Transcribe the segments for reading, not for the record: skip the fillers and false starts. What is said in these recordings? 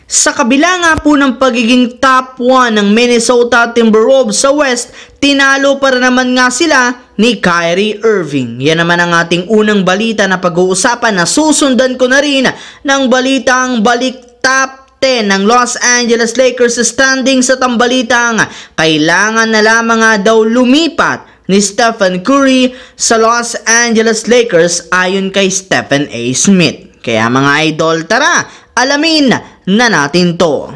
Sa kabila nga po ng pagiging top 1 ng Minnesota Timberwolves sa West, tinalo pa rin naman nga sila ni Kyrie Irving. Yan naman ang ating unang balita na pag-uusapan na susundan ko na rin ng balitang balik top 10 ng Los Angeles Lakers standing sa tambalitang kailangan na lamang nga daw lumipat ni Stephen Curry sa Los Angeles Lakers ayon kay Stephen A. Smith. Kaya mga idol, tara, alamin na natin to.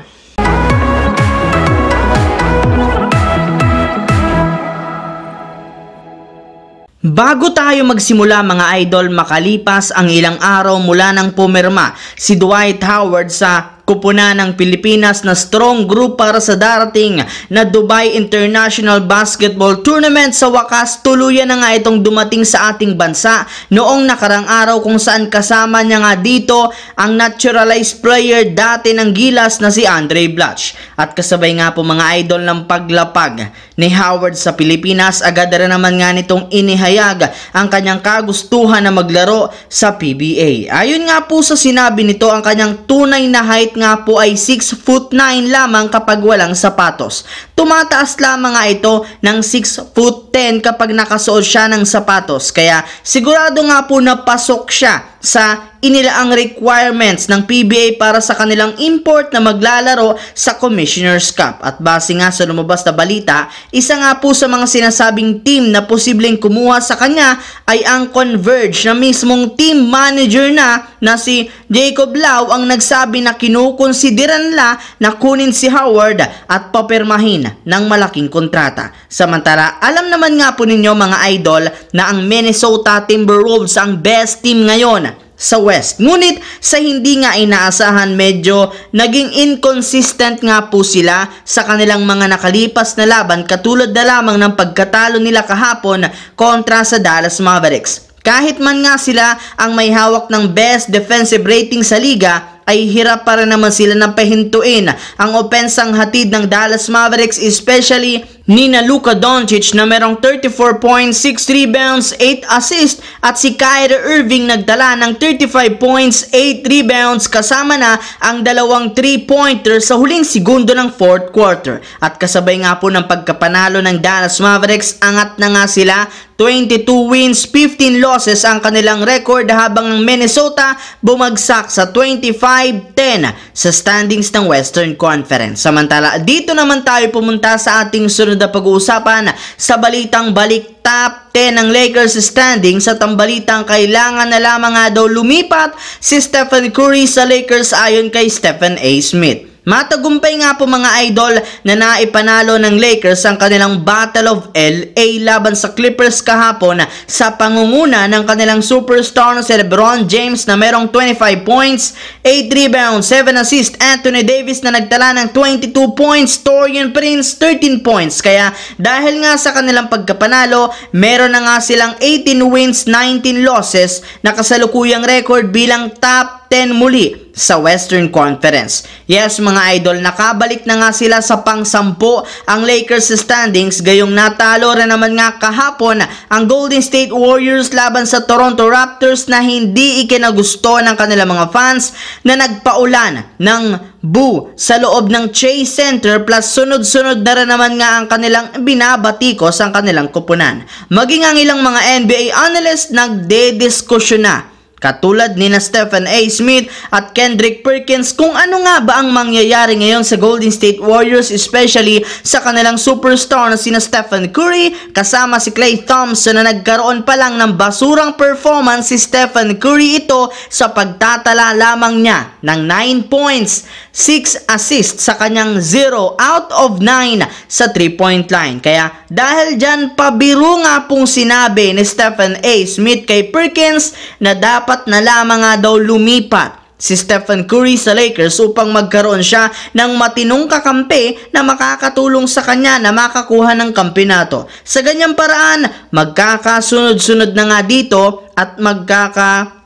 Bago tayo magsimula mga idol, makalipas ang ilang araw mula nang pumirma si Dwight Howard sa kupunan ng Pilipinas na strong group para sa darating na Dubai International Basketball Tournament, sa wakas tuluyan na nga itong dumating sa ating bansa noong nakarang araw, kung saan kasama niya nga dito ang naturalized player dati ng Gilas na si Andre Blatche. At kasabay nga po mga idol ng paglapag ni Howard sa Pilipinas, agad rin naman nga nitong inihayag ang kanyang kagustuhan na maglaro sa PBA. Ayon nga po sa sinabi nito, ang kanyang tunay na height nga po ay 6'9" lamang kapag walang sapatos. Tumataas lamang nga ito ng 6'10" kapag nakasuot siya ng sapatos. Kaya sigurado nga po na pasok siya sa inilaang requirements ng PBA para sa kanilang import na maglalaro sa Commissioner's Cup. At base nga sa lumabas na balita, isa nga po sa mga sinasabing team na posibleng kumuha sa kanya ay ang Converge, na mismong team manager na si Jacob Lau ang nagsabi na kinukonsideran nila na kunin si Howard at papirmahin ng malaking kontrata. Samantala, alam naman nga po ninyo mga idol na ang Minnesota Timberwolves ang best team ngayon sa West. Ngunit sa hindi nga inaasahan, medyo naging inconsistent nga po sila sa kanilang mga nakalipas na laban, katulad na lamang ng pagkatalo nila kahapon kontra sa Dallas Mavericks. Kahit man nga sila ang may hawak ng best defensive rating sa liga, ay hirap para naman sila na pahintuin ang opensang hatid ng Dallas Mavericks, especially ni Luka Doncic na merong 34 points, 6 rebounds, 8 assists, at si Kyrie Irving nagdala ng 35 points, 8 rebounds, kasama na ang dalawang 3-pointer sa huling segundo ng 4th quarter. At kasabay nga po ng pagkapanalo ng Dallas Mavericks, angat na nga sila, 22 wins, 15 losses ang kanilang record, habang ang Minnesota bumagsak sa 25-10 sa standings ng Western Conference. Samantala, dito naman tayo pumunta sa ating sunod na pag-uusapan sa balitang balik top 10 ng Lakers standing sa tambalitang kailangan na lamang nga daw lumipat si Stephen Curry sa Lakers ayon kay Stephen A. Smith. Matagumpay nga po mga idol na naipanalo ng Lakers ang kanilang Battle of LA laban sa Clippers kahapon sa pangunguna ng kanilang superstar na si LeBron James na merong 25 points, 8 rebounds, 7 assists, Anthony Davis na nagtala ng 22 points, Taurean Prince 13 points. Kaya dahil nga sa kanilang pagkapanalo, meron na nga silang 18 wins, 19 losses na kasalukuyang record bilang top 10 muli sa Western Conference. Yes mga idol, nakabalik na nga sila sa pang-10 ang Lakers standings, gayong natalo rin naman nga kahapon ang Golden State Warriors laban sa Toronto Raptors na hindi ikinagusto ng kanilang mga fans na nagpaulan ng boo sa loob ng Chase Center, plus sunod-sunod na rin naman nga ang kanilang binabatikos ang kanilang kupunan. Maging ang ilang mga NBA analysts nagdediskusyon na, katulad ni na Stephen A. Smith at Kendrick Perkins, kung ano nga ba ang mangyayari ngayon sa Golden State Warriors, especially sa kanilang superstar na sina Stephen Curry kasama si Klay Thompson, na nagkaroon pa lang ng basurang performance si Stephen Curry ito sa pagtatala lamang niya ng 9 points, 6 assists sa kanyang 0 out of 9 sa 3-point line. Kaya dahil dyan, pabiro nga pong sinabi ni Stephen A. Smith kay Perkins na dapat na lamang nga daw lumipat si Stephen Curry sa Lakers upang magkaroon siya ng matinong kakampi na makakatulong sa kanya na makakuha ng kampyonato. Sa ganyang paraan, magkakasunod-sunod na nga dito at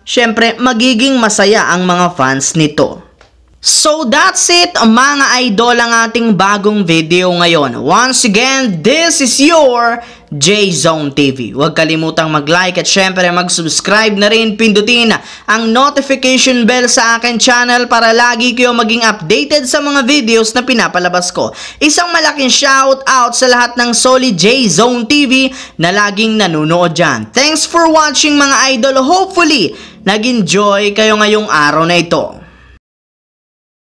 syempre magiging masaya ang mga fans nito. So that's it mga idol, ang ating bagong video ngayon. Once again, this is your J-Zone TV. Huwag kalimutang mag-like at syempre mag-subscribe na rin. Pindutin ang notification bell sa akin channel para lagi kayo maging updated sa mga videos na pinapalabas ko. Isang malaking shout out sa lahat ng solid J-Zone TV na laging nanonood dyan. Thanks for watching mga idol. Hopefully, nag-enjoy kayo ngayong araw na ito.